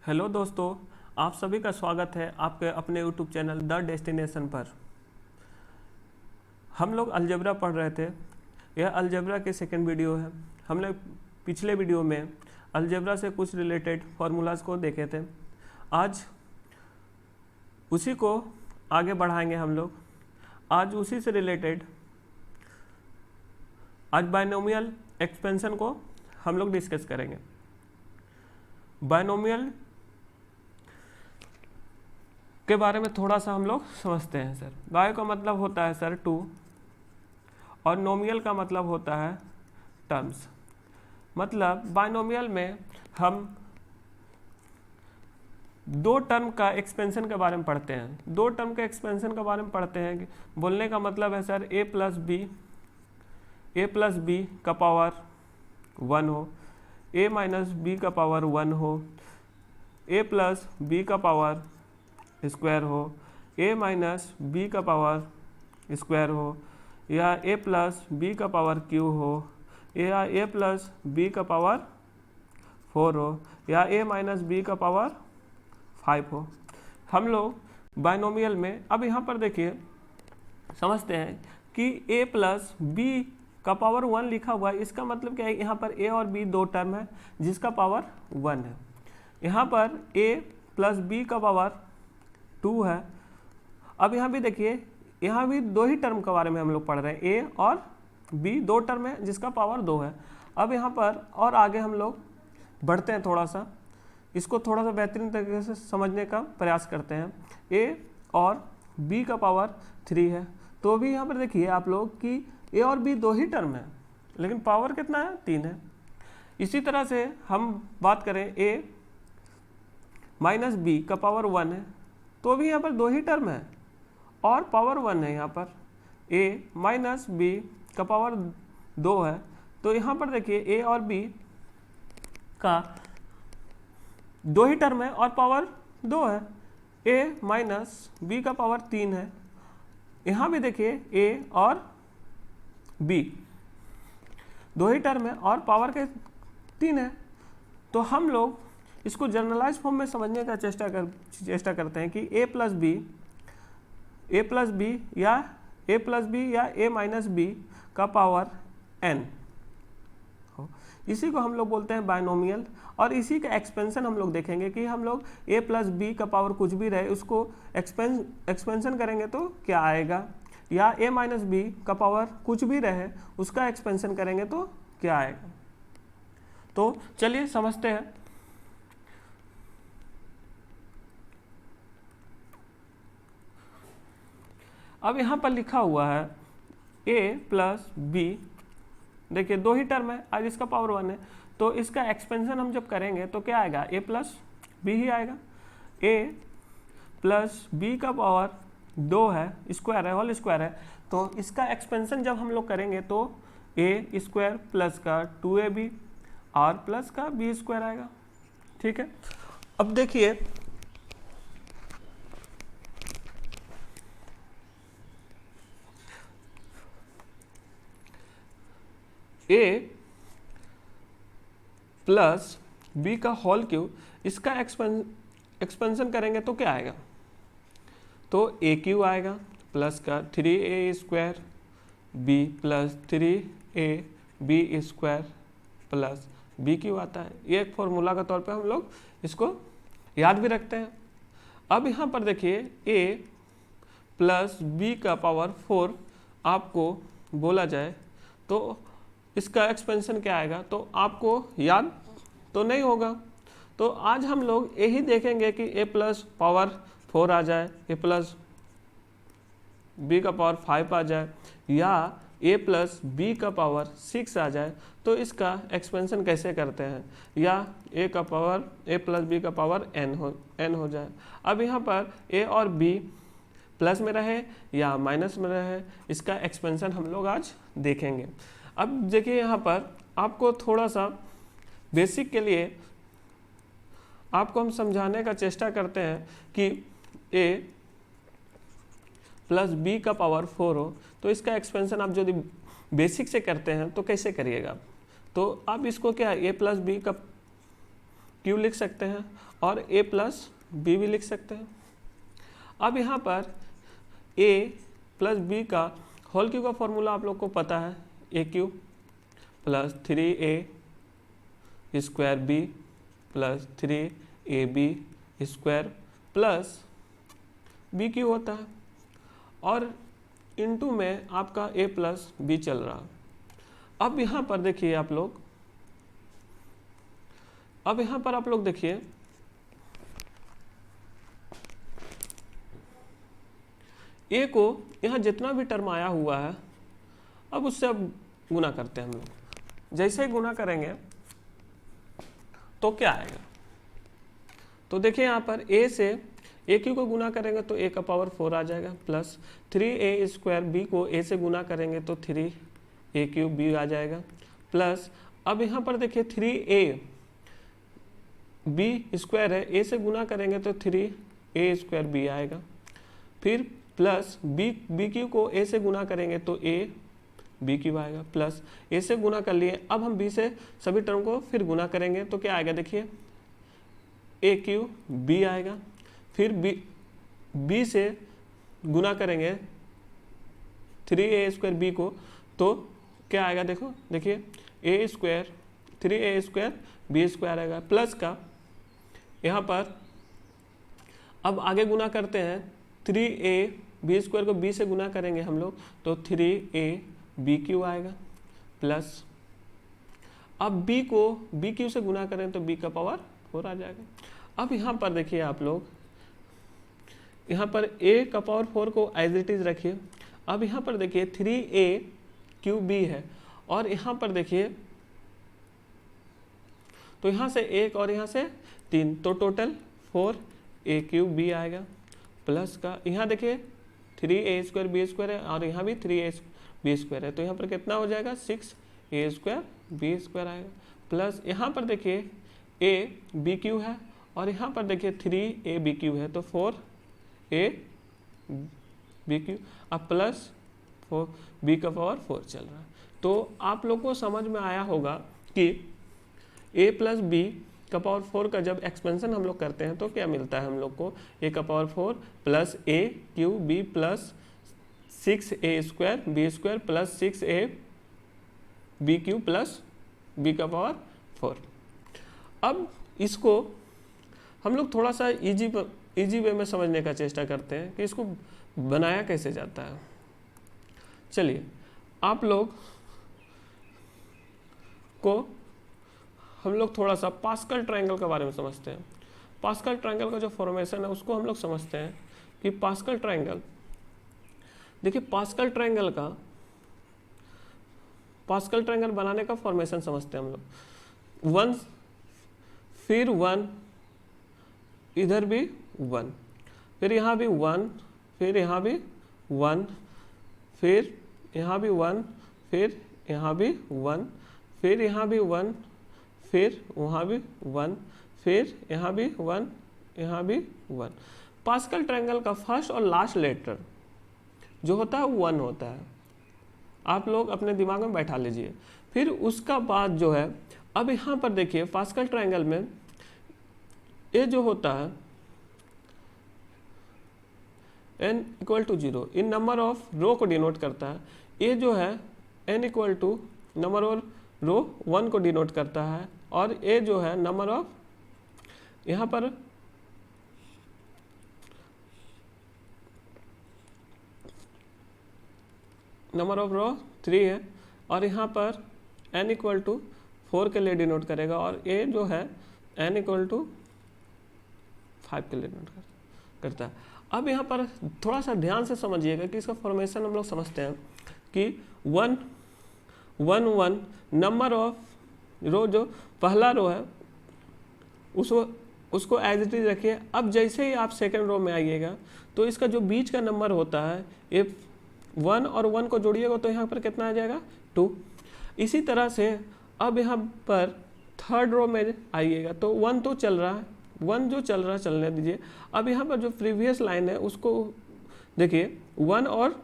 Hello दोस्तों, आप सभी का स्वागत है आपके अपने यूट्यूब चैनल द डेस्टिनेशन पर। हम लोग अलजेब्रा पढ़ रहे थे। यह अलजेब्रा के सेकंड वीडियो है। हमने पिछले वीडियो में अलजेब्रा से कुछ रिलेटेड फार्मूलाज को देखे थे। आज उसी को आगे बढ़ाएंगे हम लोग। आज उसी से रिलेटेड आज बायनोमियल एक्सपेंशन को हम लोग डिस्कस करेंगे। बायनोमियल के बारे में थोड़ा सा हम लोग समझते हैं सर। बायो का मतलब होता है सर टू, और नोमियल का मतलब होता है टर्म्स। मतलब बायनोमियल में हम दो टर्म का एक्सपेंशन के बारे में पढ़ते हैं। दो टर्म के एक्सपेंशन के बारे में पढ़ते हैं कि बोलने का मतलब है सर ए प्लस बी का पावर 1 हो, a माइनस बी का पावर 1 हो, a प्लस बी का पावर स्क्वायर हो, a माइनस बी का पावर स्क्वायर हो, या a प्लस बी का पावर क्यू हो, या a प्लस बी का पावर 4 हो, या a माइनस बी का पावर 5 हो। हम लोग बायनोमियल में अब यहाँ पर देखिए समझते हैं कि a प्लस बी का पावर 1 लिखा हुआ है। इसका मतलब क्या है, यहाँ पर a और b दो टर्म है जिसका पावर 1 है। यहाँ पर a प्लस बी का पावर 2 है। अब यहाँ भी देखिए, यहाँ भी दो ही टर्म के बारे में हम लोग पढ़ रहे हैं। a और b दो टर्म है जिसका पावर 2 है। अब यहाँ पर और आगे हम लोग बढ़ते हैं, थोड़ा सा इसको थोड़ा सा बेहतरीन तरीके से समझने का प्रयास करते हैं। a और b का पावर 3 है, तो भी यहाँ पर देखिए आप लोग कि a और b दो ही टर्म है लेकिन पावर कितना है, 3 है। इसी तरह से हम बात करें a माइनस बी का पावर 1 है, तो भी यहाँ पर दो ही टर्म है और पावर 1 है। यहाँ पर a माइनस बी का पावर 2 है, तो यहाँ पर देखिए a और b का दो ही टर्म है और पावर 2 है। a माइनस बी का पावर 3 है। यहाँ भी देखिए a और b दो ही टर्म है और पावर के 3 है। तो हम लोग इसको जनरलाइज फॉर्म में समझने का चेष्टा करते हैं कि a प्लस बी या a माइनस बी का पावर n हो। इसी को हम लोग बोलते हैं बायनोमियल। और इसी का एक्सपेंशन हम लोग देखेंगे कि हम लोग a प्लस बी का पावर कुछ भी रहे उसको एक्सपेंशन करेंगे तो क्या आएगा, या a माइनस बी का पावर कुछ भी रहे उसका एक्सपेंशन करेंगे तो क्या आएगा। तो चलिए समझते हैं। अब यहाँ पर लिखा हुआ है a प्लस बी, देखिए दो ही टर्म है आज इसका पावर 1 है, तो इसका एक्सपेंशन हम जब करेंगे तो क्या आएगा, a प्लस बी ही आएगा। a प्लस बी का पावर 2 है, स्क्वायर है, होल स्क्वायर है, तो इसका एक्सपेंशन जब हम लोग करेंगे तो a स्क्वायर प्लस का 2ab और प्लस का b स्क्वायर आएगा। ठीक है। अब देखिए a प्लस बी का होल क्यूब, इसका एक्सपेंशन करेंगे तो क्या आएगा, तो ए क्यू आएगा प्लस का 3a square b plus 3ab square plus b cube आता है। ये एक फॉर्मूला के तौर पे हम लोग इसको याद भी रखते हैं। अब यहाँ पर देखिए a प्लस बी का पावर 4 आपको बोला जाए तो इसका एक्सपेंशन क्या आएगा, तो आपको याद तो नहीं होगा। तो आज हम लोग यही देखेंगे कि a प्लस पावर 4 आ जाए, a प्लस बी का पावर 5 आ जाए, या a प्लस बी का पावर 6 आ जाए, तो इसका एक्सपेंशन कैसे करते हैं, या a प्लस बी का पावर n हो जाए। अब यहाँ पर a और b प्लस में रहे या माइनस में रहे, इसका एक्सपेंशन हम लोग आज देखेंगे। अब देखिए यहाँ पर आपको थोड़ा सा बेसिक के लिए आपको हम समझाने का चेष्टा करते हैं कि a प्लस बी का पावर 4 हो, तो इसका एक्सपेंशन आप यदि बेसिक से करते हैं तो कैसे करिएगा। तो आप इसको क्या a प्लस बी का क्यू लिख सकते हैं और ए प्लस बी भी लिख सकते हैं। अब यहाँ पर ए प्लस बी का होल क्यू का फॉर्मूला आप लोग को पता है, a cube plus 3a square b plus 3ab square plus b cube होता है, और इनटू में आपका a प्लस बी चल रहा है। अब यहाँ पर देखिए आप लोग, अब यहाँ पर आप लोग देखिए a को यहाँ जितना भी टर्म आया हुआ है अब उससे अब गुना करते हैं हम लोग। जैसे ही गुना करेंगे तो क्या आएगा, तो देखिए यहाँ पर a से ए क्यू को गुना करेंगे तो a का पावर 4 आ जाएगा, प्लस 3a स्क्वायर बी को a से गुना करेंगे तो 3a क्यूब बी आ जाएगा, प्लस अब यहाँ पर देखिए 3a बी स्क्वायर है, a से गुना करेंगे तो 3a स्क्वायर बी आएगा, फिर प्लस बी क्यू को a से गुना करेंगे तो a बी क्यू आएगा, प्लस a से गुना कर लिए। अब हम b से सभी टर्म को फिर गुना करेंगे तो क्या आएगा, देखिए a क्यू b आएगा, फिर b से गुना करेंगे 3a स्क्वायर b को तो क्या आएगा, देखो देखिए a square 3a square b square आएगा, प्लस का यहाँ पर अब आगे गुना करते हैं 3a बी स्क्वायर को b से गुना करेंगे हम लोग तो 3a बी क्यू आएगा, प्लस अब b को बी क्यू से गुना करें तो b का पावर 4 आ जाएगा। अब यहाँ पर देखिए आप लोग, यहाँ पर a का पावर 4 को एज इट इज रखिए। अब यहाँ पर देखिए 3a क्यू b है और यहाँ पर देखिए तो यहाँ से 1 और यहाँ से 3 तो टोटल 4a क्यूब b आएगा, प्लस का यहाँ देखिए 3a स्क्वायर बी स्क्वायर है और यहाँ भी 3a बी स्क्वायर है तो यहाँ पर कितना हो जाएगा 6a स्क्वायर बी स्क्वायर आएगा, प्लस यहाँ पर देखिए a बी क्यू है और यहाँ पर देखिए 3a बी क्यू है तो 4a बी क्यू, अब प्लस 4 बी का पावर 4 चल रहा है। तो आप लोग को समझ में आया होगा कि a प्लस बी का पावर 4 का जब एक्सपेंशन हम लोग करते हैं तो क्या मिलता है हम लोग को, a का power 4 plus a cube b plus 6a square b square plus 6a b cube plus b का पावर 4। अब इसको हम लोग थोड़ा सा इजी वे में समझने का चेष्टा करते हैं कि इसको बनाया कैसे जाता है। चलिए आप लोग को हम लोग थोड़ा सा पास्कल ट्रायंगल के बारे में समझते हैं। पास्कल ट्रायंगल का जो फॉर्मेशन है उसको हम लोग समझते हैं कि पास्कल ट्रायंगल, देखिए पास्कल ट्रायंगल बनाने का फॉर्मेशन समझते हैं हम लोग। 1 फिर 1 इधर भी 1 फिर यहाँ भी 1 फिर यहाँ भी 1 फिर यहाँ भी 1 फिर यहाँ भी 1 फिर यहाँ भी 1 फिर वहाँ भी 1 फिर यहाँ भी 1 यहाँ भी 1। पास्कल ट्रायंगल का फर्स्ट और लास्ट लेटर जो होता है 1 होता है, आप लोग अपने दिमाग में बैठा लीजिए। फिर उसका बाद जो है, अब यहाँ पर देखिए पास्कल ट्रायंगल में ये जो होता है n इक्वल टू 0 इन नंबर ऑफ रो को डिनोट करता है। ये जो है n equal to number of row 1 को डिनोट करता है और ये जो है नंबर ऑफ, यहाँ पर नंबर ऑफ रो 3 है और यहाँ पर n इक्वल टू 4 के लिए डिनोट करेगा और ये जो है n इक्वल टू 5 के लिए डिनोट करता है। अब यहाँ पर थोड़ा सा ध्यान से समझिएगा कि इसका फॉर्मेशन हम लोग समझते हैं कि 1 1 1 नंबर ऑफ रो, जो पहला रो है उसको एज इट इज रखिए। अब जैसे ही आप सेकंड रो में आइएगा तो इसका जो बीच का नंबर होता है, ये 1 और 1 को जोड़िएगा तो यहाँ पर कितना आ जाएगा 2। इसी तरह से अब यहाँ पर थर्ड रो में आइएगा तो 1 तो चल रहा है, 1 जो चल रहा है चलने दीजिए। अब यहाँ पर जो प्रीवियस लाइन है उसको देखिए, 1 और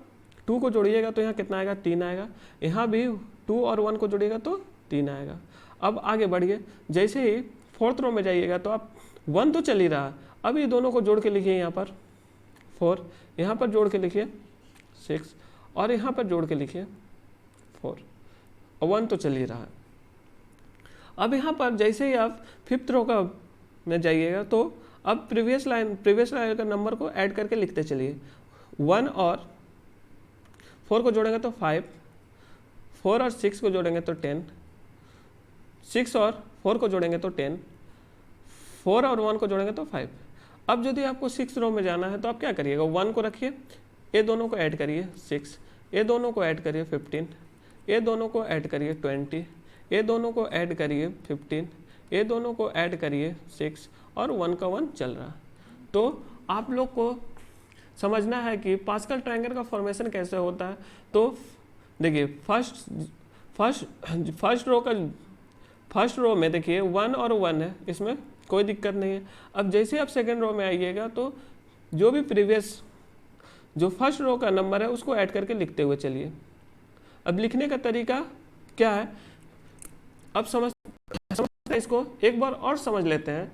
2 को जोड़िएगा तो यहाँ कितना आएगा 3 आएगा, यहाँ भी 2 और 1 को जोड़िएगा तो 3 आएगा। अब आगे बढ़िए, जैसे ही फोर्थ रो में जाइएगा तो आप 1 तो चल ही रहा है, अब ये दोनों को जोड़ के लिखिए, यहाँ पर 4, यहाँ पर जोड़ के लिखिए 6 और यहाँ पर जोड़ के लिखिए 4 और 1 तो चल ही रहा है। अब यहाँ पर जैसे ही आप फिफ्थ रो का में जाइएगा तो अब प्रीवियस लाइन का नंबर को ऐड करके लिखते चलिए। 1 और 4 को जोड़ेंगे तो 5, 4 और 6 को जोड़ेंगे तो 10, 6 और 4 को जोड़ेंगे तो 10, 4 और 1 को जोड़ेंगे तो 5। अब यदि आपको 6 रो में जाना है तो आप क्या करिएगा, 1 को रखिए, ये दोनों को ऐड करिए 6, ये दोनों को ऐड करिए 15, ये दोनों को ऐड करिए 20, ये दोनों को ऐड करिए 15, ये दोनों को ऐड करिए 6 और 1 का 1 चल रहा। तो आप लोग को समझना है कि पास्कल ट्रायंगल का फॉर्मेशन कैसे होता है। तो देखिए फर्स्ट रो में देखिए 1 और 1 है, इसमें कोई दिक्कत नहीं है। अब जैसे आप सेकेंड रो में आइएगा तो जो भी प्रीवियस जो फर्स्ट रो का नंबर है उसको ऐड करके लिखते हुए चलिए। अब लिखने का तरीका क्या है, अब समझते हैं इसको, एक बार और समझ लेते हैं,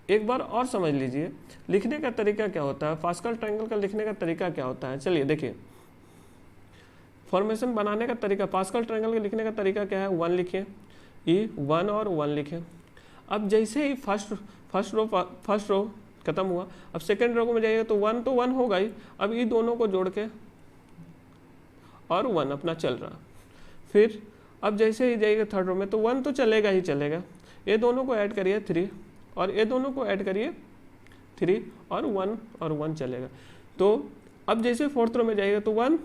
एक बार और समझ लीजिए लिखने का तरीका क्या होता है, पास्कल ट्रायंगल का लिखने का तरीका क्या होता है। चलिए देखिए, फॉर्मेशन बनाने का तरीका, पास्कल ट्रायंगल के लिखने का तरीका क्या है, 1 लिखिए, 1 और 1 लिखिए। अब जैसे ही फर्स्ट रो खत्म हुआ, अब सेकेंड रो में जाइए तो 1 होगा ही, अब ये दोनों को जोड़ के और 1 अपना चल रहा। फिर अब जैसे ही जाइएगा थर्ड रो में तो 1 तो चलेगा ही चलेगा, ये दोनों को ऐड करिए 3 और ये दोनों को ऐड करिए 3 और 1 चलेगा। तो अब जैसे फोर्थ रो में जाइएगा तो 1,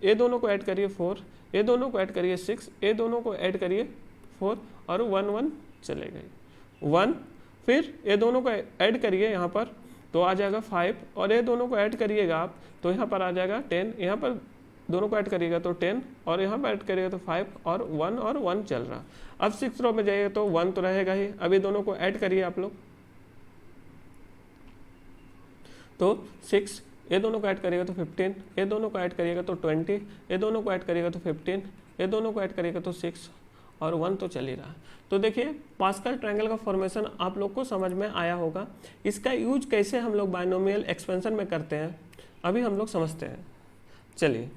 ये दोनों को ऐड करिए 4, ये दोनों को ऐड करिए 6, ये दोनों को ऐड करिए 4 और 1 चलेगा 1। फिर ये दोनों को ऐड करिए यहाँ पर तो आ जाएगा 5 और ये दोनों को ऐड करिएगा आप तो यहाँ पर आ जाएगा 10, यहाँ पर दोनों को ऐड करिएगा तो 10 और यहाँ पर ऐड करिएगा तो 5 और 1 चल रहा। अब 6 रो में जाइए तो 1 तो रहेगा ही, अब ये दोनों को ऐड करिए आप लोग तो 6, ये दोनों को ऐड करिएगा तो 15, ये दोनों को ऐड करिएगा तो 20, ये दोनों को ऐड करिएगा तो 15, ये दोनों को ऐड करिएगा तो 6 और 1 तो चल ही रहा। तो देखिए पास्कल ट्रायंगल का फॉर्मेशन आप लोग को समझ में आया होगा। इसका यूज कैसे हम लोग बाइनोमियल एक्सपेंशन में करते हैं अभी हम लोग समझते हैं। चलिए,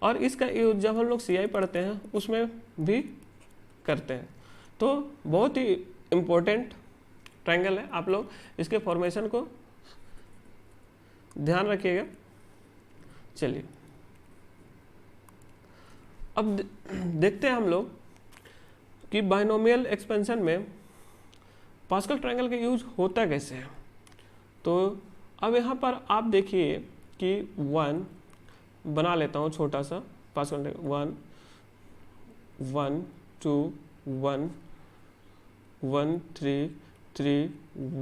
और इसका यूज जब हम लोग CI पढ़ते हैं उसमें भी करते हैं। तो बहुत ही इम्पोर्टेंट ट्रायंगल है, आप लोग इसके फॉर्मेशन को ध्यान रखिएगा। चलिए अब देखते हैं हम लोग कि बाइनोमियल एक्सपेंशन में पास्कल ट्रायंगल का यूज होता कैसे है। तो अब यहाँ पर आप देखिए कि 1 बना लेता हूँ छोटा सा पास्कल ट्रायंगल, 1 2 1 1 3 3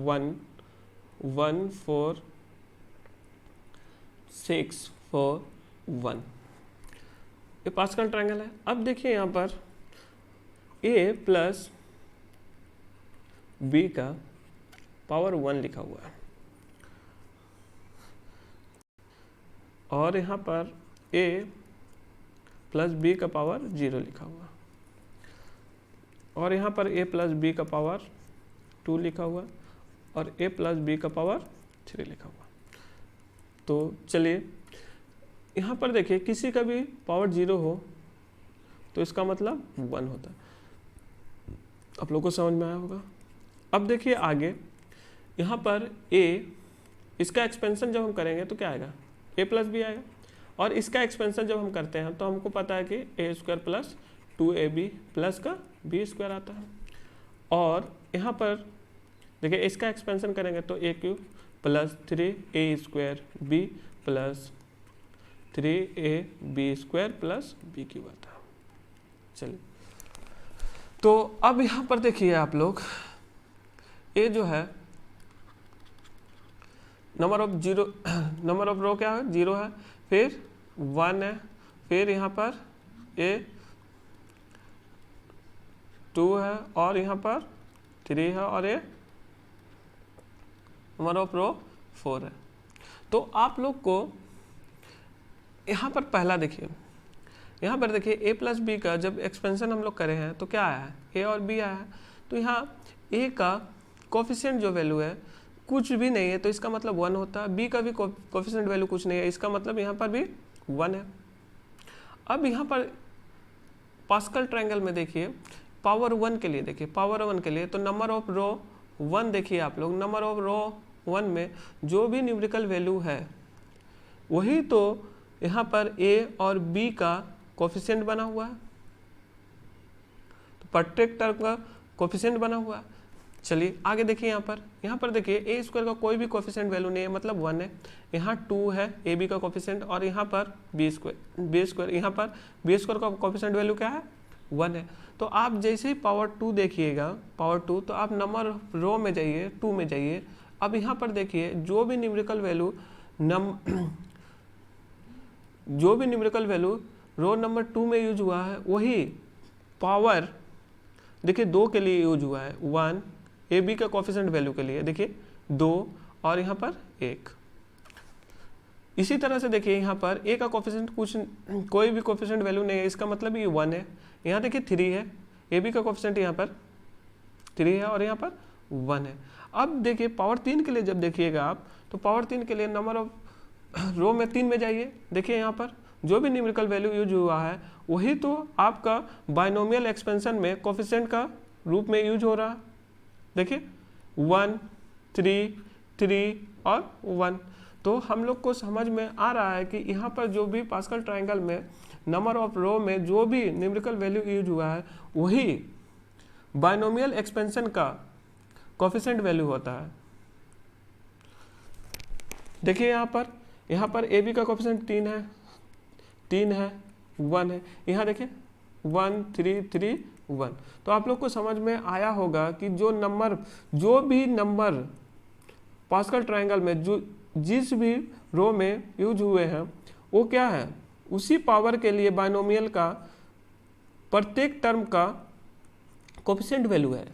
1 1 4 6 4 1, ये पास्कल ट्रायंगल है। अब देखिए यहाँ पर a प्लस b का पावर 1 लिखा हुआ है और यहाँ पर a प्लस b का पावर 0 लिखा हुआ और यहाँ पर a प्लस b का पावर 2 लिखा हुआ और a प्लस b का पावर 3 लिखा हुआ। तो चलिए यहाँ पर देखिए किसी का भी पावर 0 हो तो इसका मतलब 1 होता है। आप लोग को समझ में आया होगा। अब देखिए आगे यहाँ पर a, इसका एक्सपेंशन जब हम करेंगे तो क्या आएगा, a प्लस बी आएगा और इसका एक्सपेंशन जब हम करते हैं तो हमको पता है कि a square plus 2ab plus का b स्क्वायर आता है। और यहाँ पर देखिए इसका एक्सपेंशन करेंगे तो a cube plus 3a square b plus 3ab square plus b cube आता है। चलिए, तो अब यहाँ पर देखिए आप लोग a जो है नंबर ऑफ रो क्या है, 0 है, फिर 1 है, फिर यहाँ पर a 2 है और यहाँ पर 3 है और ये नंबर ऑफ रो 4 है। तो आप लोग को यहाँ पर पहला देखिए, यहाँ पर देखिए a प्लस बी का जब एक्सपेंशन हम लोग करे हैं तो क्या आया है, a और b आया है। तो यहाँ ए का कोफिशिएंट जो वैल्यू है कुछ भी नहीं है, तो इसका मतलब 1 होता है। बी का भी कोफिशिएंट वैल्यू कुछ नहीं है, इसका मतलब यहाँ पर भी 1 है। अब यहाँ पर पास्कल ट्रायंगल में देखिए पावर 1 के लिए, देखिए पावर 1 के लिए तो नंबर ऑफ रो 1 देखिए आप लोग, नंबर ऑफ रो 1 में जो भी न्यूमेरिकल वैल्यू है वही तो यहाँ पर ए और बी का कोफिशिएंट बना हुआ है, तो प्रत्येक टर्म का कोफिशिएंट बना हुआ है। चलिए आगे देखिए, यहाँ पर देखिए ए स्क्वायर का कोई भी कोफिशिएंट वैल्यू नहीं है, मतलब 1 है। यहाँ 2 है ए बी का कोफिशिएंट, और यहाँ पर बी स्क्वायर यहाँ पर बी स्क्वायर का कोफिशिएंट वैल्यू क्या है, 1 है। तो आप जैसे ही पावर 2 देखिएगा, पावर 2, तो आप नंबर रो में जाइए, 2 में जाइए। अब यहाँ पर देखिए जो भी न्यूमेरिकल वैल्यू रो नंबर 2 में यूज हुआ है वही पावर देखिए 2 के लिए यूज हुआ है, 1 ए बी का कोफिशिएंट वैल्यू के लिए देखिए 2 और यहाँ पर 1। इसी तरह से देखिए यहाँ पर ए का कोफिशिएंट कोई भी कोफिशिएंट वैल्यू नहीं है, इसका मतलब ये 1 है। यहाँ देखिए 3 है, ए बी का कोफिशिएंट यहाँ पर 3 है और यहाँ पर 1 है। अब देखिए पावर 3 के लिए जब देखिएगा आप, तो पावर 3 के लिए नंबर ऑफ रो में 3 में जाइए, देखिए यहाँ पर जो भी न्यूमेरिकल वैल्यू यूज हुआ है वही तो आपका बाइनोमियल एक्सपेंशन में कोफिशिएंट का रूप में यूज हो रहा है। देखिए 1 3 3 और 1, तो हम लोग को समझ में आ रहा है कि यहाँ पर जो भी पास्कल ट्रायंगल में नंबर ऑफ रो में जो भी न्यूमेरिकल वैल्यू यूज हुआ है वही बाइनोमियल एक्सपेंशन का कोफिशिएंट वैल्यू होता है। देखिए यहाँ पर ए बी का कोफिशिएंट 3 है 1 है, यहाँ देखिए 1 3 3 1। तो आप लोग को समझ में आया होगा कि जो भी नंबर पास्कल ट्रायंगल में जो जिस भी रो में यूज हुए हैं वो क्या है, उसी पावर के लिए बाइनोमियल का प्रत्येक टर्म का कोफिशिएंट वैल्यू है।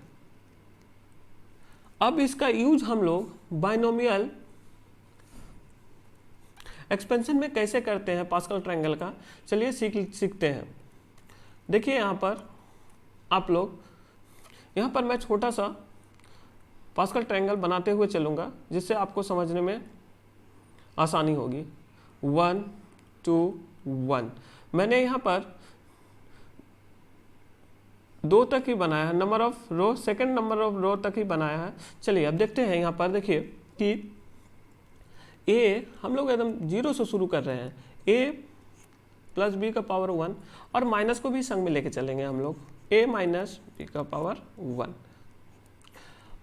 अब इसका यूज हम लोग बाइनोमियल एक्सपेंशन में कैसे करते हैं पास्कल ट्रायंगल का, चलिए सीखते हैं। देखिए यहाँ पर आप लोग, यहाँ पर मैं छोटा सा पास्कल ट्रायंगल बनाते हुए चलूँगा जिससे आपको समझने में आसानी होगी। 1 2 1 मैंने यहाँ पर 2 तक ही बनाया है, number of row second number of row तक ही बनाया है। चलिए अब देखते हैं, यहाँ पर देखिए कि ए हम लोग एकदम 0 से शुरू कर रहे हैं, a प्लस बी का पावर 1 और माइनस को भी संग में लेके चलेंगे हम लोग, a माइनस बी का पावर 1।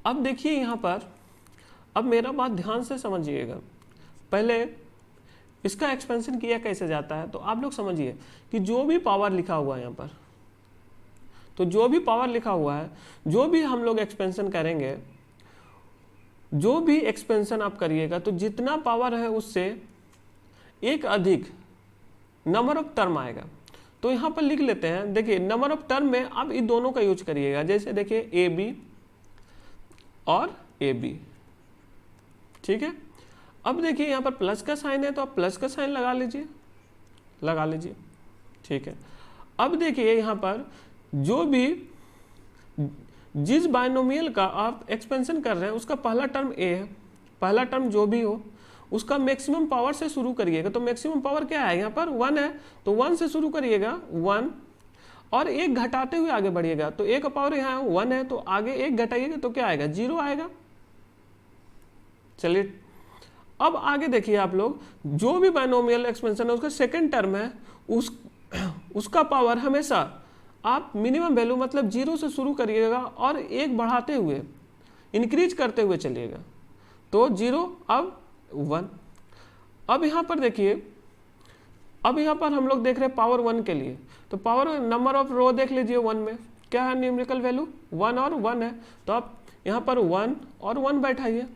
अब देखिए यहाँ पर, अब मेरा बात ध्यान से समझिएगा, पहले इसका एक्सपेंशन किया कैसे जाता है, तो आप लोग समझिए कि जो भी पावर लिखा हुआ है यहाँ पर, तो जो भी पावर लिखा हुआ है, जो भी हम लोग एक्सपेंशन करेंगे, जो भी एक्सपेंशन आप करिएगा तो जितना पावर है उससे एक अधिक नंबर ऑफ टर्म आएगा। तो यहाँ पर लिख लेते हैं, देखिए नंबर ऑफ टर्म में आप इन दोनों का यूज करिएगा, जैसे देखिए ए बी और ए बी, ठीक है। अब देखिए यहाँ पर प्लस का साइन है तो आप प्लस का साइन लगा लीजिए, ठीक है। अब देखिए यहाँ पर जो भी जिस बाइनोमियल का आप एक्सपेंशन कर रहे हैं उसका पहला टर्म ए है, पहला टर्म जो भी हो उसका मैक्सिमम पावर से शुरू करिएगा। तो मैक्सिमम पावर क्या है, यहाँ पर 1 है तो 1 से शुरू करिएगा 1 और 1 घटाते हुए आगे बढ़िएगा। तो ए का पावर यहाँ 1 है तो आगे 1 घटाइएगा तो क्या आएगा, 0 आएगा। चलिए अब आगे देखिए आप लोग, जो भी बाइनोमियल एक्सपेंशन है उसका सेकेंड टर्म है, उसका पावर हमेशा आप मिनिमम वैल्यू मतलब 0 से शुरू करिएगा और 1 बढ़ाते हुए इंक्रीज करते हुए चलिएगा। तो 0 अब 1। अब यहाँ पर देखिए, अब यहाँ पर हम लोग देख रहे हैं पावर 1 के लिए, तो पावर नंबर ऑफ रो देख लीजिए 1 में क्या है, न्यूमेरिकल वैल्यू 1 और 1 है, तो आप यहाँ पर 1 और 1 बैठाइए।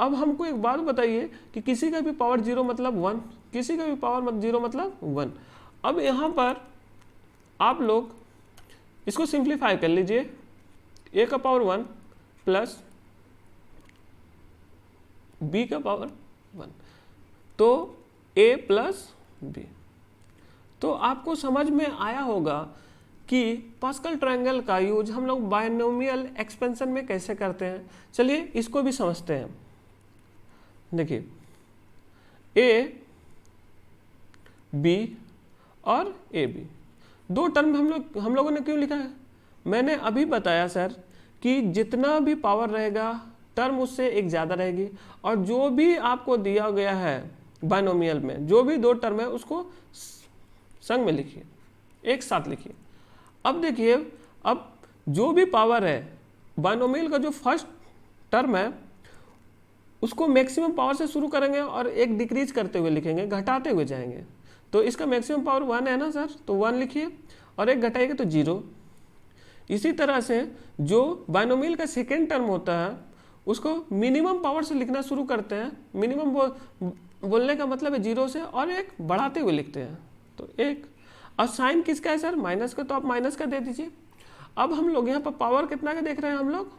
अब हमको एक बात बताइए कि किसी का भी पावर 0 मतलब 1, किसी का भी पावर 0 मतलब 1। अब यहाँ पर आप लोग इसको सिंप्लीफाई कर लीजिए, ए का पावर 1 प्लस बी का पावर 1, तो ए प्लस बी। तो आपको समझ में आया होगा कि पास्कल ट्रायंगल का यूज हम लोग बायनोमियल एक्सपेंशन में कैसे करते हैं। चलिए इसको भी समझते हैं। देखिए ए बी और ए बी दो टर्म हम लोगों ने क्यों लिखा है? मैंने अभी बताया सर कि जितना भी पावर रहेगा टर्म उससे एक ज़्यादा रहेगी, और जो भी आपको दिया गया है बायनोमियल में जो भी दो टर्म है उसको संग में लिखिए, एक साथ लिखिए। अब देखिए, अब जो भी पावर है बायनोमियल का जो फर्स्ट टर्म है उसको मैक्सिमम पावर से शुरू करेंगे और एक डिक्रीज करते हुए लिखेंगे, घटाते हुए जाएंगे। तो इसका मैक्सिमम पावर 1 है ना सर, तो 1 लिखिए और एक घटाएंगे तो 0। इसी तरह से जो बायनोमियल का सेकेंड टर्म होता है उसको मिनिमम पावर से लिखना शुरू करते हैं। मिनिमम बोलने का मतलब है 0 से, और एक बढ़ाते हुए लिखते हैं तो 1। और साइन किसका है सर? माइनस का, तो आप माइनस का दे दीजिए। अब हम लोग यहाँ पर पावर कितना का देख रहे हैं? हम लोग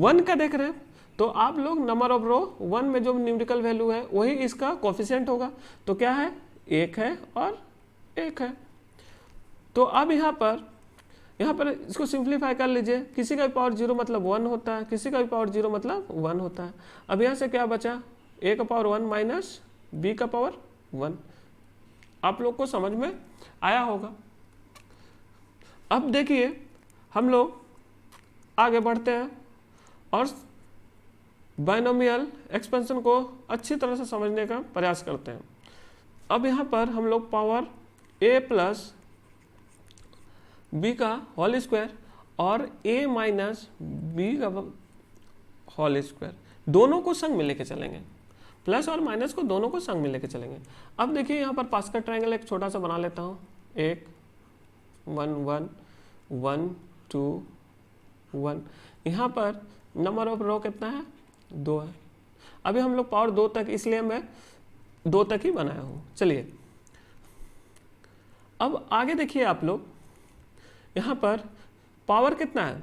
1 का देख रहे हैं। तो आप लोग नंबर ऑफ रो 1 में जो न्यूमेरिकल वैल्यू है वही इसका कोफिशिएंट होगा। तो क्या है? 1 है और 1 है। तो अब यहाँ पर इसको सिंप्लीफाई कर लीजिए। किसी का भी पावर 0 मतलब 1 होता है, किसी का भी पावर 0 मतलब 1 होता है। अब यहाँ से क्या बचा? a का पावर 1 माइनस b का पावर 1। आप लोग को समझ में आया होगा। अब देखिए हम लोग आगे बढ़ते हैं और बायनोमियल एक्सपेंशन को अच्छी तरह से समझने का प्रयास करते हैं। अब यहाँ पर हम लोग पावर a प्लस बी का होल स्क्वायर और a माइनस बी का होल स्क्वायर दोनों को संग में लेके चलेंगे। प्लस और माइनस को दोनों को संग में लेके चलेंगे। अब देखिए यहाँ पर पास्कल ट्रायंगल एक छोटा सा बना लेता हूँ। 1 1 1 1 2 1। यहाँ पर नंबर ऑफ रो कितना है? 2 है। अभी हम लोग पावर 2 तक, इसलिए मैं 2 तक ही बनाया हूँ। चलिए अब आगे देखिए आप लोग, यहाँ पर पावर कितना है?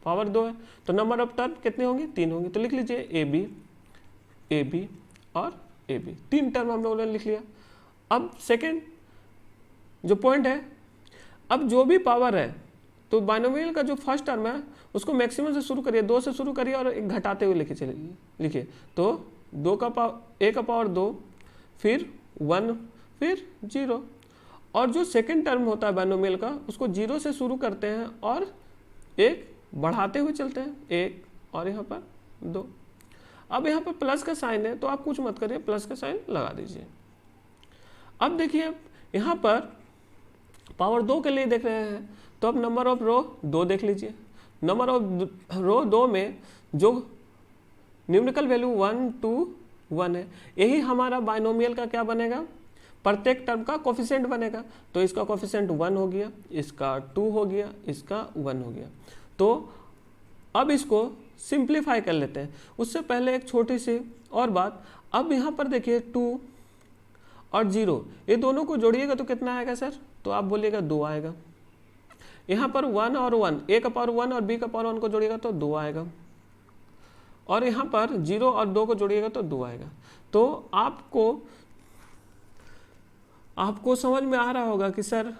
पावर 2 है। तो नंबर ऑफ टर्म कितने होंगे? 3 होंगे। तो लिख लीजिए ए बी और ए बी, 3 टर्म हम लोगों ने लिख लिया। अब सेकेंड जो पॉइंट है, अब जो भी पावर है तो बायनोमियल का जो फर्स्ट टर्म है उसको मैक्सिमम से शुरू करिए, 2 से शुरू करिए और एक घटाते हुए लिखे चलिए। लिखिए तो a का पावर 2, फिर 1, फिर 0। और जो सेकेंड टर्म होता है बायनोमियल का उसको 0 से शुरू करते हैं और एक बढ़ाते हुए चलते हैं, 1 और यहाँ पर 2। अब यहाँ पर प्लस का साइन है तो आप कुछ मत करिए, प्लस का साइन लगा दीजिए। अब देखिए यहाँ पर पावर 2 के लिए देख रहे हैं तो अब नंबर ऑफ रो 2 देख लीजिए। नंबर ऑफ रो 2 में जो न्यूमेरिकल वैल्यू 1 2 1 है, यही हमारा बायनोमियल का क्या बनेगा? प्रत्येक टर्म का कोफिशिएंट बनेगा। तो इसका कोफिशिएंट 1 हो गया, इसका 2 हो गया, इसका 1 हो गया। तो अब इसको सिंप्लीफाई कर लेते हैं। उससे पहले एक छोटी सी और बात, अब यहाँ पर देखिए 2 और 0 ये दोनों को जोड़िएगा तो कितना आएगा सर? तो आप बोलिएगा 2 आएगा। यहाँ पर 1 और 1, a का पावर 1 और b का पावर 1 को जोड़िएगा तो 2 आएगा। और यहाँ पर 0 और 2 को जोड़िएगा तो 2 आएगा। तो आपको समझ में आ रहा होगा कि सर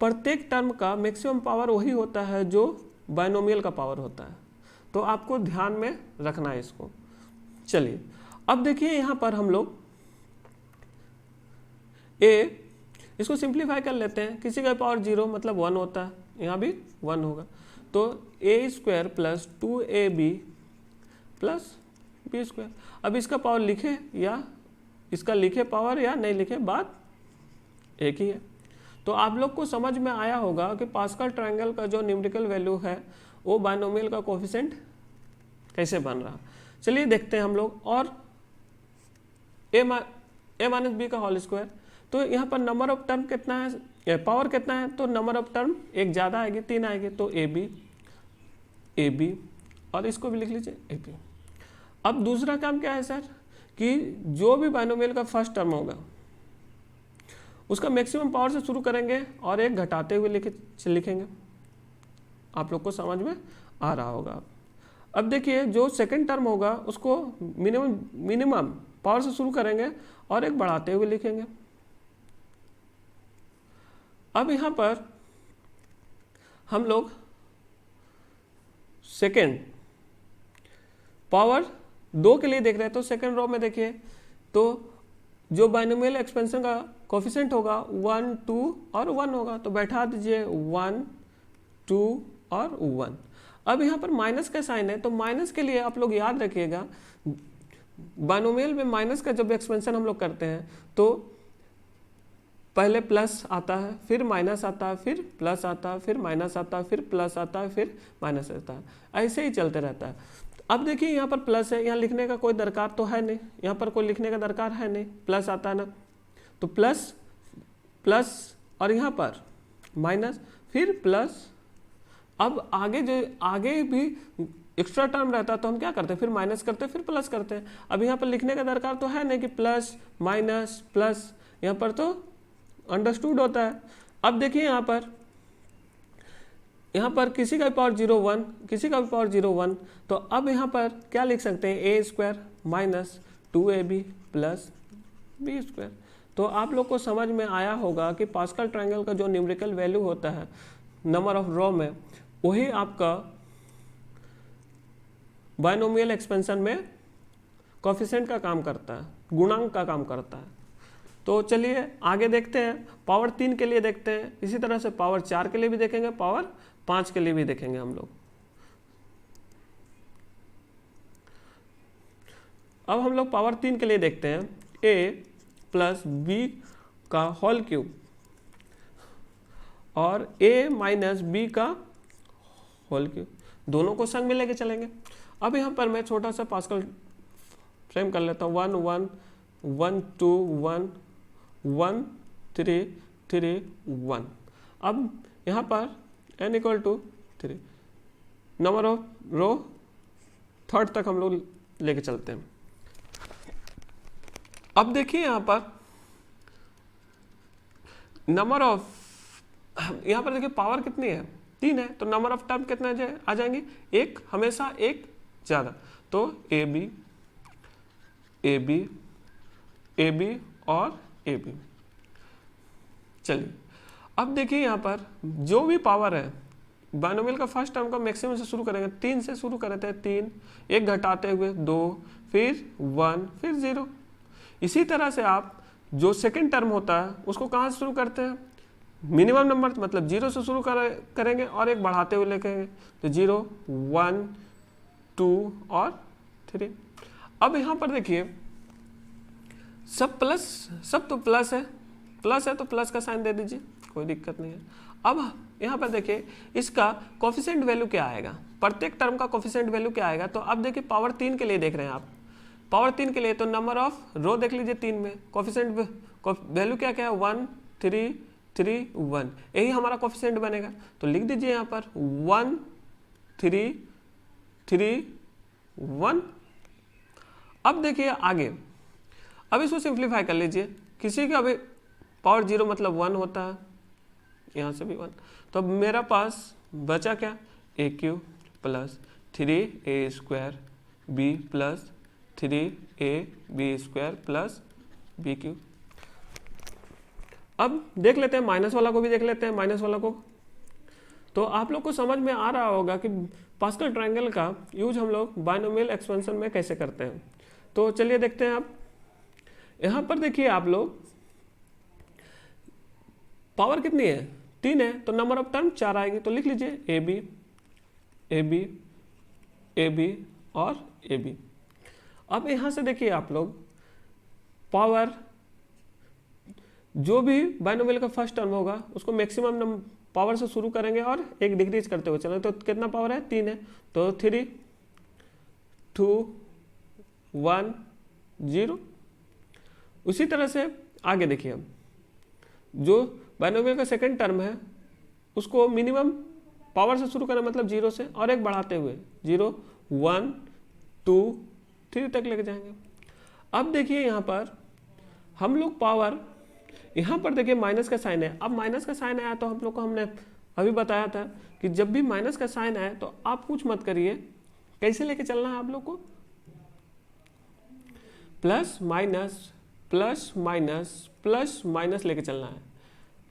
प्रत्येक टर्म का मैक्सिमम पावर वही होता है जो बायनोमियल का पावर होता है। तो आपको ध्यान में रखना है इसको। चलिए अब देखिए यहाँ पर हम लोग इसको सिंप्लीफाई कर लेते हैं। किसी का पावर 0 मतलब 1 होता है, यहाँ भी 1 होगा। तो a² plus 2ab plus b²। अब इसका पावर लिखे या इसका लिखे पावर या नहीं लिखे, बात एक ही है। तो आप लोग को समझ में आया होगा कि पास्कल ट्रायंगल का जो न्यूमेरिकल वैल्यू है वो बायनोमियल का कोफिशिएंट कैसे बन रहा। चलिए देखते हैं हम लोग। और a माइनस बी का होल स्क्वायर, तो यहाँ पर नंबर ऑफ टर्म कितना है, पावर कितना है? तो नंबर ऑफ टर्म एक ज़्यादा आएगी, 3 आएगी। तो ए बी और इसको भी लिख लीजिए ए बी। अब दूसरा काम क्या है सर कि जो भी बायनोमियल का फर्स्ट टर्म होगा उसका मैक्सिमम पावर से शुरू करेंगे और एक घटाते हुए लिखेंगे। आप लोग को समझ में आ रहा होगा। अब देखिए जो सेकंड टर्म होगा उसको मिनिमम पावर से शुरू करेंगे और एक बढ़ाते हुए लिखेंगे। अब यहाँ पर हम लोग सेकेंड पावर 2 के लिए देख रहे हैं, तो सेकेंड रो में देखिए तो जो बाइनोमियल एक्सपेंशन का कोफिशिएंट होगा 1, 2 और 1 होगा, तो बैठा दीजिए 1, 2 और 1। अब यहाँ पर माइनस का साइन है, तो माइनस के लिए आप लोग याद रखिएगा, बाइनोमियल में माइनस का जब एक्सपेंशन हम लोग करते हैं तो पहले प्लस आता है, फिर माइनस आता है, फिर प्लस आता है, फिर माइनस आता है, फिर प्लस आता है, फिर माइनस आता है, ऐसे ही चलते रहता है। अब देखिए यहाँ पर प्लस है, यहाँ लिखने का कोई दरकार तो है नहीं, यहाँ पर कोई लिखने का दरकार है नहीं, प्लस आता है ना, तो प्लस प्लस और यहाँ पर माइनस, फिर प्लस। अब आगे जो आगे भी एक्स्ट्रा टर्म रहता है तो हम क्या करते हैं, फिर माइनस करते हैं, फिर प्लस करते हैं। अब यहाँ पर लिखने का दरकार तो है नहीं कि प्लस माइनस प्लस, यहाँ पर तो अंडरस्टूड होता है। अब देखिए यहाँ पर किसी का भी पावर 0 1, किसी का भी पावर 0 1, तो अब यहाँ पर क्या लिख सकते हैं, a square minus 2ab plus b square. तो आप लोग को समझ में आया होगा कि पास्कल ट्रायंगल का जो न्यूमेरिकल वैल्यू होता है नंबर ऑफ रो में, वही आपका बाइनोमियल एक्सपेंशन में कोफिशिएंट का काम करता है, गुणांक का काम करता है। तो चलिए आगे देखते हैं, पावर 3 के लिए देखते हैं, इसी तरह से पावर 4 के लिए भी देखेंगे, पावर 5 के लिए भी देखेंगे हम लोग। अब हम लोग पावर 3 के लिए देखते हैं, a प्लस बी का होल क्यूब और a माइनस बी का होल क्यूब, दोनों को संग में लेके चलेंगे। अब यहाँ पर मैं छोटा सा पास्कल फ्रेम कर लेता हूँ, 1 1 1 2 1 1 3 3 1। अब यहाँ पर n equal to 3, number of row third तक हम लोग लेके चलते हैं। अब देखिए यहाँ पर नंबर ऑफ, यहाँ पर देखिए पावर कितनी है, 3 है, तो नंबर ऑफ टर्म कितने आ जाएंगे, एक, हमेशा एक ज़्यादा, तो ए बी और ए बी। चलिए अब देखिए यहाँ पर जो भी पावर है, बाइनोमियल का फर्स्ट टर्म का मैक्सिमम से शुरू करेंगे, 3 से शुरू कर रहे थे, 3, एक घटाते हुए 2, फिर 1, फिर 0। इसी तरह से आप जो सेकेंड टर्म होता है उसको कहाँ से शुरू करते हैं, मिनिमम नंबर मतलब 0 से शुरू करेंगे और एक बढ़ाते हुए लेंगे, तो 0 1 2 और 3। अब यहाँ पर देखिए सब तो प्लस है तो प्लस का साइन दे दीजिए, कोई दिक्कत नहीं है। अब यहाँ पर देखिए इसका कोफिशिएंट वैल्यू क्या आएगा, प्रत्येक टर्म का कोफिशिएंट वैल्यू क्या आएगा। तो अब देखिए पावर 3 के लिए देख रहे हैं आप, पावर 3 के लिए तो नंबर ऑफ रो देख लीजिए 3 में, कोफिशिएंट वैल्यू क्या क्या है, 1 3 3 1, यही हमारा कोफिशिएंट बनेगा। तो लिख दीजिए यहाँ पर 1 3 3 1। अब देखिए आगे, अब इसको सिंप्लीफाई कर लीजिए, किसी का भी पावर 0 मतलब 1 होता है, यहाँ से भी 1, तो अब मेरा पास बचा क्या, a cube plus 3a square b plus 3ab square plus b cube. अब देख लेते हैं माइनस वाला को भी देख लेते हैं, माइनस वाला को। तो आप लोग को समझ में आ रहा होगा कि पास्कल ट्रायंगल का यूज हम लोग बाइनोमियल एक्सपेंशन में कैसे करते हैं। तो चलिए देखते हैं। आप यहाँ पर देखिए आप लोग पावर कितनी है, 3 है, तो नंबर ऑफ टर्म 4 आएगी, तो लिख लीजिए ए बी और ए बी। अब यहाँ से देखिए आप लोग पावर जो भी बाइनोमियल का फर्स्ट टर्म होगा उसको मैक्सिमम पावर से शुरू करेंगे और एक डिक्रीज करते हुए चलेंगे। तो कितना पावर है, 3 है, तो 3 2 1 0। उसी तरह से आगे देखिए, अब जो बाइनोमियल का सेकंड टर्म है उसको मिनिमम पावर से शुरू करना मतलब 0 से और एक बढ़ाते हुए 0 1 2 3 तक लेके जाएंगे। अब देखिए यहाँ पर हम लोग पावर, यहाँ पर देखिए माइनस का साइन है। अब माइनस का साइन आया तो हम लोग को हमने अभी बताया था कि जब भी माइनस का साइन आए तो आप कुछ मत करिए, कैसे लेके चलना है आप लोग को, plus minus plus minus plus minus लेके चलना है।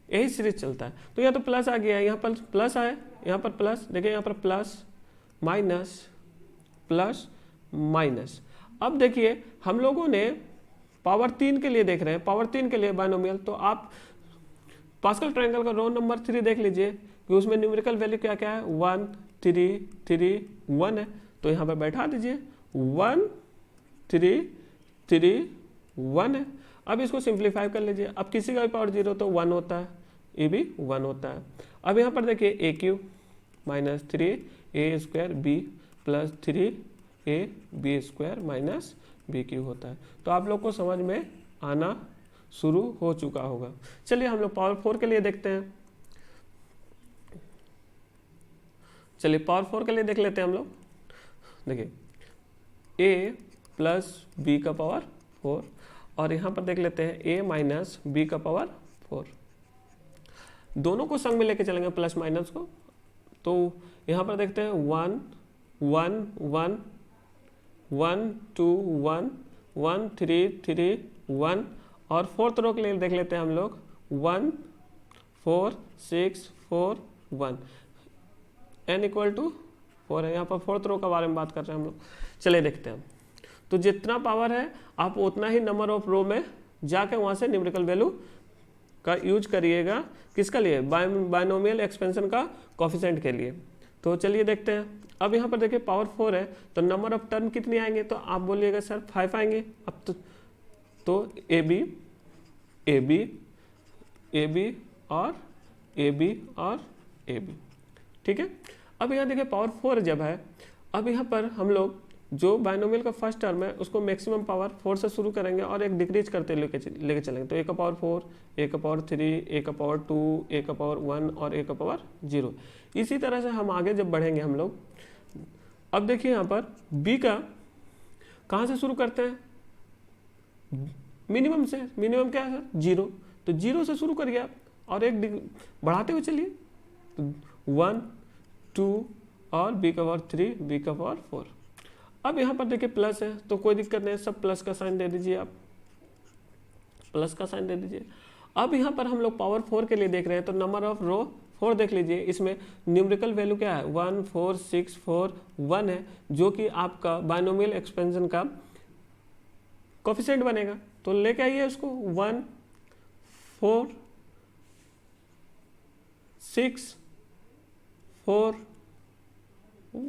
यही सीरीज चलता है। तो यहाँ तो प्लस आ गया, यहाँ पर प्लस आए, यहाँ पर प्लस, देखिए यहाँ पर प्लस माइनस प्लस माइनस। अब देखिए हम लोगों ने पावर 3 के लिए देख रहे हैं, पावर 3 के लिए बाइनोमियल, तो आप पास्कल ट्रायंगल का रो नंबर 3 देख लीजिए कि उसमें न्यूमेरिकल वैल्यू क्या क्या है, 1 3 3 1 है। तो यहाँ पर बैठा दीजिए 1 3 3 1 है। अब इसको सिंप्लीफाई कर लीजिए, अब किसी का भी पावर 0 तो 1 होता है, ये भी 1 होता है। अब यहाँ पर देखिए a cube minus 3a² b plus 3ab² minus b cube होता है। तो आप लोग को समझ में आना शुरू हो चुका होगा। चलिए हम लोग पावर 4 के लिए देखते हैं। चलिए पावर 4 के लिए देख लेते हैं हम लोग। देखिए a प्लस बी का पावर 4 और यहाँ पर देख लेते हैं a माइनस बी का पावर 4। दोनों को संग में लेके चलेंगे प्लस माइनस को। तो यहाँ पर देखते हैं 1 1 1 1 2 1 1 3 3 1 और फोर्थ रो के लिए देख लेते हैं हम लोग 1 4 6 4 1 n इक्वल टू 4 है। यहाँ पर फोर्थ रो का बारे में बात कर रहे हैं हम लोग। चलिए देखते हैं। तो जितना पावर है आप उतना ही नंबर ऑफ रो में जाके वहाँ से न्यूमेरिकल वैल्यू का यूज करिएगा, किसका लिए, बाइनोमियल एक्सपेंशन का कोफिशिएंट के लिए। तो चलिए देखते हैं। अब यहाँ पर देखिए पावर 4 है तो नंबर ऑफ टर्म कितने आएंगे, तो आप बोलिएगा सर 5 आएंगे। अब तो a b a b a b और ए बी और ए बी, ठीक है। अब यहाँ देखिए पावर 4 जब है, अब यहाँ पर हम लोग जो बाइनोमियल का फर्स्ट टर्म है उसको मैक्सिमम पावर 4 से शुरू करेंगे और एक डिक्रीज करते लेके चलेंगे। तो ए का पावर 4, ए का पावर 3, ए का पावर 2, ए का पावर 1 और ए का पावर 0। इसी तरह से हम आगे जब बढ़ेंगे हम लोग। अब देखिए यहाँ पर b का कहाँ से शुरू करते हैं, मिनिमम से। मिनिमम क्या है सर, 0। तो 0 से शुरू करिए आप और एक बढ़ाते हुए चलिए, तो 1 2 और b का पावर 3, b का पावर 4। अब यहाँ पर देखिए प्लस है तो कोई दिक्कत नहीं, सब प्लस का साइन दे दीजिए, आप प्लस का साइन दे दीजिए। अब यहाँ पर हम लोग पावर 4 के लिए देख रहे हैं तो नंबर ऑफ रो 4 देख लीजिए, इसमें न्यूमेरिकल वैल्यू क्या है, 1 4 6 4 1 है, जो कि आपका बाइनोमियल एक्सपेंशन का कोफिशिएंट बनेगा। तो लेके आइए उसको 1 4 6 4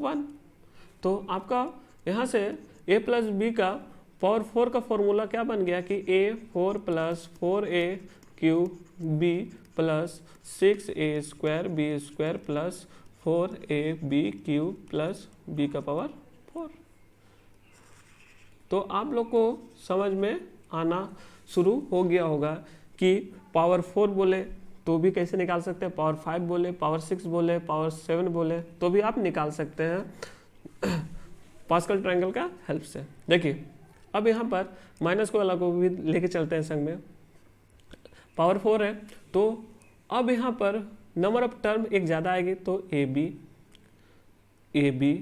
1। तो आपका यहाँ से a प्लस बी का पावर 4 का फॉर्मूला क्या बन गया कि a 4 plus 4a cube b plus 6a² b² plus 4ab cube plus b का पावर 4। तो आप लोग को समझ में आना शुरू हो गया होगा कि पावर 4 बोले तो भी कैसे निकाल सकते हैं, पावर 5 बोले, पावर 6 बोले, पावर 7 बोले तो भी आप निकाल सकते हैं पास्कल ट्रायंगल का हेल्प से। देखिए अब यहाँ पर माइनस को वाला को भी लेके चलते हैं संग में। पावर 4 है तो अब यहाँ पर नंबर ऑफ टर्म एक ज़्यादा आएगी, तो a b a b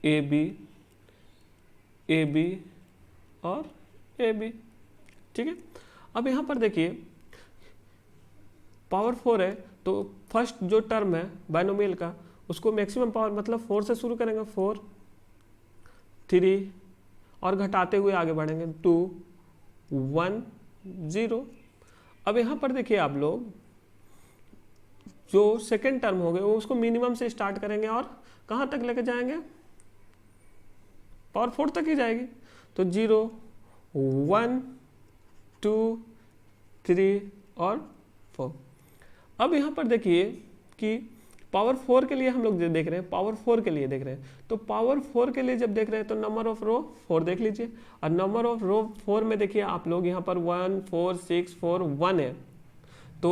a b a b और ए बी, ठीक है। अब यहाँ पर देखिए पावर 4 है तो फर्स्ट जो टर्म है बाइनोमियल का उसको मैक्सिमम पावर मतलब 4 से शुरू करेंगे, 4 3 और घटाते हुए आगे बढ़ेंगे 2 1 0। अब यहाँ पर देखिए आप लोग जो सेकेंड टर्म हो गए वो उसको मिनिमम से स्टार्ट करेंगे और कहाँ तक लेके जाएंगे, पावर 4 तक ही जाएगी। तो 0 1 2 3 और 4। अब यहाँ पर देखिए कि पावर 4 के लिए हम लोग देख रहे हैं, पावर 4 के लिए देख रहे हैं तो पावर 4 के लिए जब देख रहे हैं तो नंबर ऑफ रो 4 देख लीजिए और नंबर ऑफ रो 4 में देखिए आप लोग यहाँ पर 1 4 6 4 1 है। तो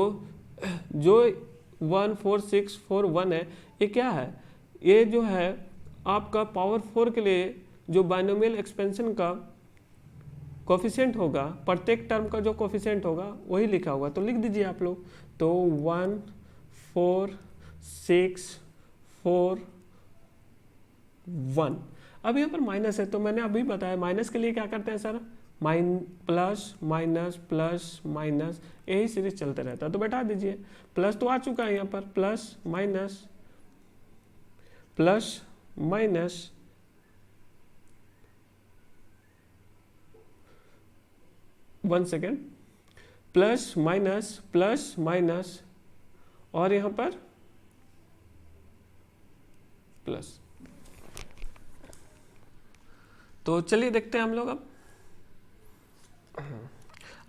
जो 1 4 6 4 1 है ये क्या है, ये जो है आपका पावर 4 के लिए जो बाइनोमियल एक्सपेंशन का कोफिशिएंट होगा, प्रत्येक टर्म का जो कोफिशिएंट होगा वही लिखा होगा। तो लिख दीजिए आप लोग, तो 1 4 6 4 1। अब यहाँ पर माइनस है तो मैंने अभी बताया माइनस के लिए क्या करते हैं sir, plus minus plus minus, यही सीरीज चलते रहता है। तो बैठा दीजिए, प्लस तो आ चुका है यहाँ पर, plus minus plus minus one second, plus minus और यहाँ पर प्लस। तो चलिए देखते हैं हम लोग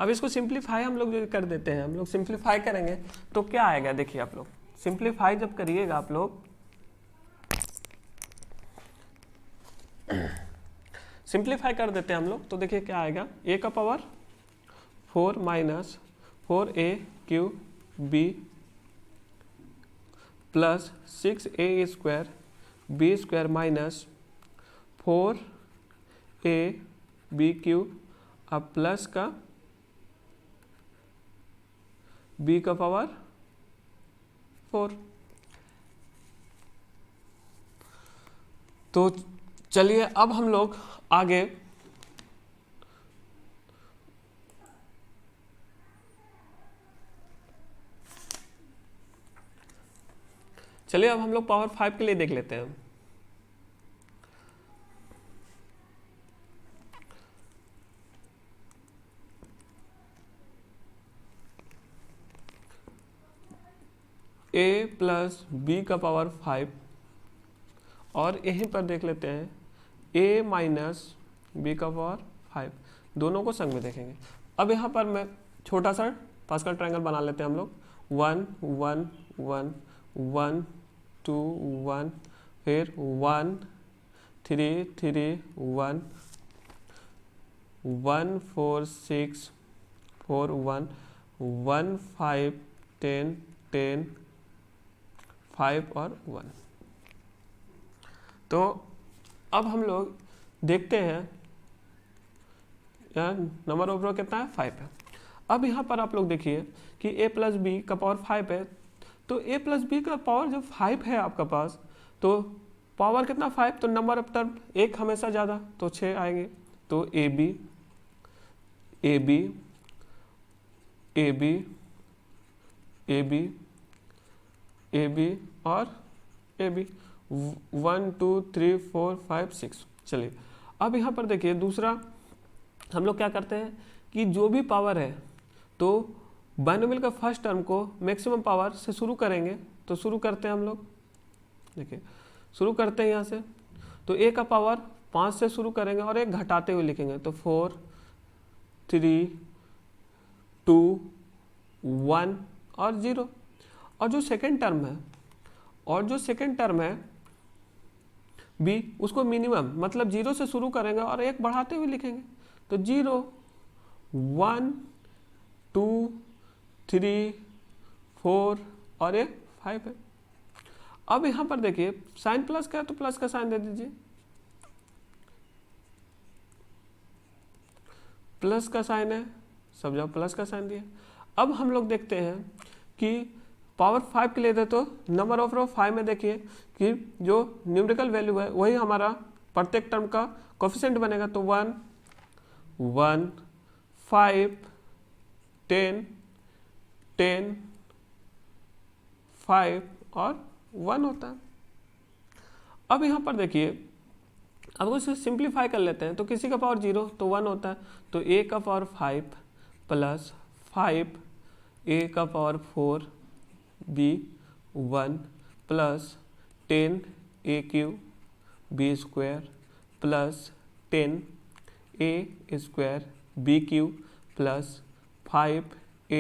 अब इसको सिंप्लीफाई हम लोग जो कर देते हैं, हम लोग सिंप्लीफाई करेंगे तो क्या आएगा। देखिए आप लोग सिंप्लीफाई जब करिएगा आप लोग, सिंप्लीफाई कर देते हैं हम लोग, तो देखिए क्या आएगा, a का power 4 minus 4ab plus 6a square b square minus 4ab अब प्लस का b का पावर 4। तो चलिए अब हम लोग आगे चलिए अब हम लोग पावर 5 के लिए देख लेते हैं। a प्लस बी का पावर 5 और यहीं पर देख लेते हैं a माइनस बी का पावर 5, दोनों को संग में देखेंगे। अब यहाँ पर मैं छोटा सा पास्कल ट्रायंगल बना लेते हैं हम लोग, 1 1 1 1 2 1 फिर 1 3 3 1 1 4 6 4 1 1 5 10 10 5 और 1। तो अब हम लोग देखते हैं यहाँ नंबर ऑफ रो कितना है, 5 है। अब यहाँ पर आप लोग देखिए कि a प्लस बी का पावर 5 है, तो a प्लस बी का पावर जब 5 है आपका पास, तो पावर कितना 5, तो नंबर ऑफ टर्म एक हमेशा ज़्यादा, तो 6 आएंगे। तो a b a b a b a b a b और ए बी 1 2 3 4 5 6। चलिए अब यहाँ पर देखिए दूसरा हम लोग क्या करते हैं कि जो भी पावर है तो बाइनोमियल का फर्स्ट टर्म को मैक्सिमम पावर से शुरू करेंगे। तो शुरू करते हैं हम लोग, देखिए शुरू करते हैं यहाँ से, तो a का पावर 5 से शुरू करेंगे और एक घटाते हुए लिखेंगे, तो 4 3 2 1 और 0। और जो सेकेंड टर्म है b, उसको मिनिमम मतलब 0 से शुरू करेंगे और एक बढ़ाते हुए लिखेंगे, तो 0 1 2 3 4 और एक 5 है। अब यहाँ पर देखिए साइन प्लस का है तो प्लस का साइन दे दीजिए, प्लस का साइन है, सब जगह प्लस का साइन दिया। अब हम लोग देखते हैं कि पावर 5 के लिए दे तो नंबर ऑफ रो 5 में देखिए कि जो न्यूमेरिकल वैल्यू है वही हमारा प्रत्येक टर्म का कोफिशिएंट बनेगा, तो 1 1 5 10 10 5 और 1 होता है। अब यहाँ पर देखिए अब उसे सिंप्लीफाई कर लेते हैं, तो किसी का पावर 0 तो 1 होता है, तो a का पावर 5 प्लस 5 a का power 4 b 1 plus 10 a cube b square plus 10 a square b cube plus 5 a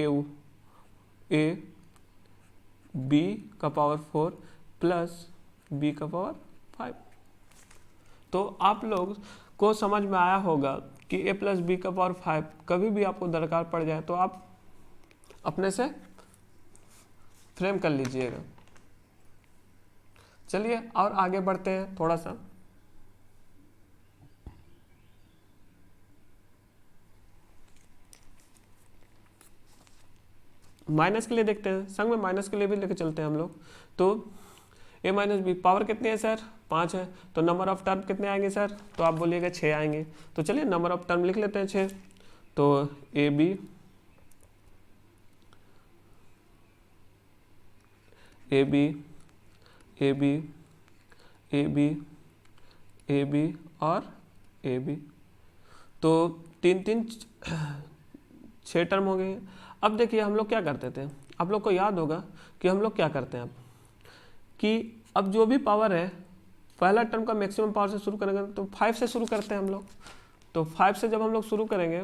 b का पावर 4 प्लस b का पावर 5। तो आप लोग को समझ में आया होगा कि a प्लस बी का पावर 5 कभी भी आपको दरकार पड़ जाए तो आप अपने से फ्रेम कर लीजिएगा। चलिए और आगे बढ़ते हैं थोड़ा सा। माइनस के लिए देखते हैं, संग में माइनस के लिए भी लेके चलते हैं हम लोग। तो a माइनस बी पावर कितनी है सर, 5 है, तो नंबर ऑफ टर्म कितने आएंगे सर? तो आप बोलिएगा 6 आएंगे। तो चलिए नंबर ऑफ टर्म लिख लेते हैं 6। तो a b a b a b a b a b और ए बी, तो 3 6 टर्म हो गए। अब देखिए हम लोग क्या करते थे, आप लोग को याद होगा कि हम लोग क्या करते हैं अब कि अब जो भी पावर है पहला टर्म का मैक्सिमम पावर से शुरू करेंगे तो 5 से शुरू करते हैं हम लोग। तो 5 से जब हम लोग शुरू करेंगे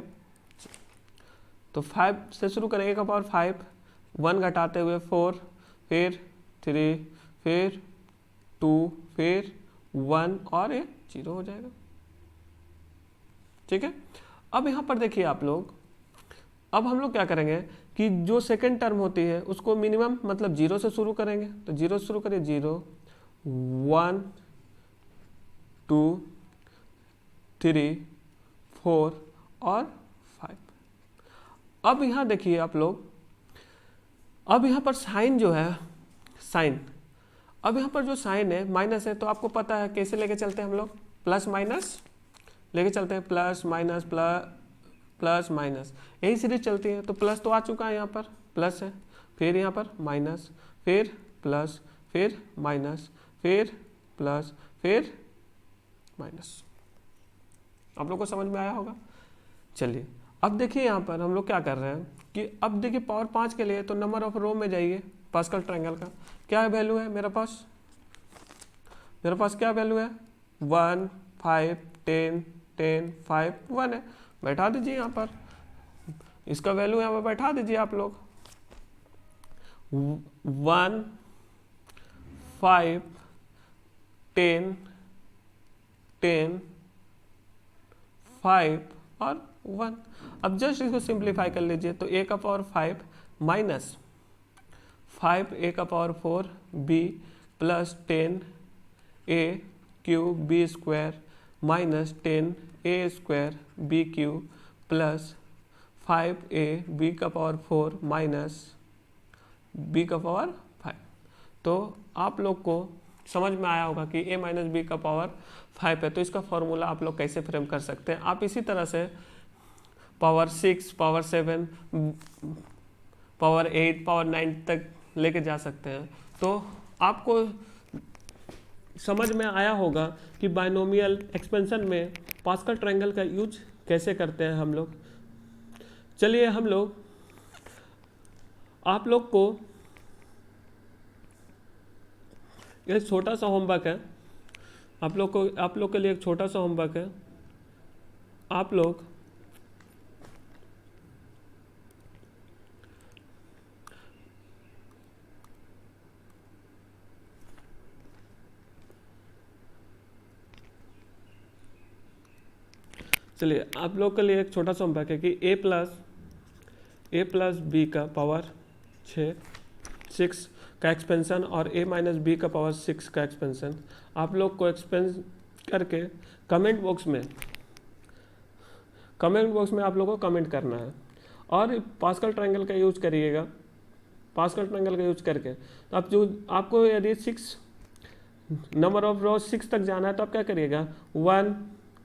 तो 5 से शुरू करेंगे का पावर 5, 1 घटाते हुए 4, फिर 3, फिर 2, फिर 1 और ये 0 हो जाएगा। ठीक है, अब यहाँ पर देखिए आप लोग, अब हम लोग क्या करेंगे कि जो सेकंड टर्म होती है उसको मिनिमम मतलब 0 से शुरू करेंगे। तो 0 से शुरू करिए, 0, 1, 2, 3, 4 और 5। अब यहाँ देखिए आप लोग, अब यहाँ पर साइन जो है, साइन, अब यहाँ पर जो साइन है माइनस है, तो आपको पता है कैसे लेके चलते हैं हम लोग, प्लस माइनस लेके चलते हैं, प्लस माइनस प्लस माइनस, यही सीरीज चलती है। तो प्लस तो आ चुका है, यहाँ पर प्लस है, फिर यहाँ पर माइनस, फिर प्लस, फिर माइनस, फिर प्लस, फिर माइनस। आप लोग को समझ में आया होगा। चलिए अब देखिए यहाँ पर हम लोग क्या कर रहे हैं कि अब देखिए पावर 5 के लिए तो नंबर ऑफ रो में जाइए, पास्कल ट्रायंगल का क्या वैल्यू है मेरे पास क्या वैल्यू है, 1, 5, 10, 10, 5, 1 है, बैठा दीजिए यहाँ पर, इसका वैल्यू यहाँ पर बैठा दीजिए आप लोग, 1, 5, 10, 10, 5 और 1। अब जस्ट इसको सिंप्लीफाई कर लीजिए, तो a का पावर 5 माइनस 5 a का power 4 b plus 10 a cube b square minus 10 a square b cube plus 5a b का पावर 4 माइनस b का पावर 5। तो आप लोग को समझ में आया होगा कि a माइनस बी का पावर 5 है। तो इसका फॉर्मूला आप लोग कैसे फ्रेम कर सकते हैं, आप इसी तरह से पावर 6, पावर 7, पावर 8, पावर 9 तक लेके जा सकते हैं। तो आपको समझ में आया होगा कि बाइनोमियल एक्सपेंशन में पास्कल ट्रायंगल का यूज कैसे करते हैं हम लोग। चलिए हम लोग, आप लोग को एक छोटा सा होमवर्क है, आप लोग के लिए एक छोटा सा होमवर्क है। आप लोग चलिए आप लोग के लिए एक छोटा सा होमवर्क है कि a प्लस बी का पावर 6 का एक्सपेंशन और a माइनस बी का पावर 6 का एक्सपेंशन आप लोग को एक्सपेंस करके कमेंट बॉक्स में आप लोगों को कमेंट करना है। और पास्कल ट्रायंगल का यूज करिएगा, पास्कल ट्रायंगल का यूज करके तो आप जो आपको यदि 6 नंबर ऑफ रो 6 तक जाना है तो आप क्या करिएगा, 1,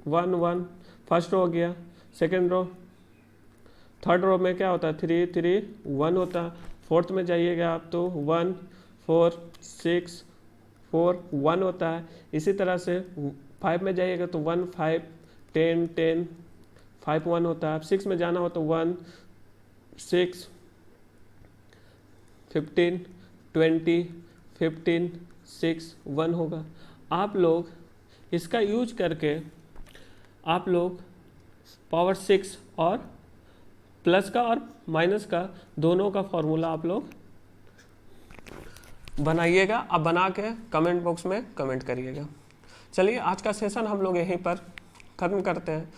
1, 1 फर्स्ट रो हो गया, सेकेंड रो, थर्ड रो में क्या होता है 3, 3, 1 होता है, फोर्थ में जाइएगा आप तो 1, 4, 6, 4, 1 होता है। इसी तरह से 5 में जाइएगा तो 1, 5, 10, 10, 5, 1 होता है। 6 में जाना हो तो 1, 6, 15, 20, 15, 6, 1 होगा। आप लोग इसका यूज करके आप लोग पावर 6 और प्लस का और माइनस का दोनों का फॉर्मूला आप लोग बनाइएगा। अब बना के कमेंट बॉक्स में कमेंट करिएगा। चलिए आज का सेशन हम लोग यहीं पर ख़त्म करते हैं।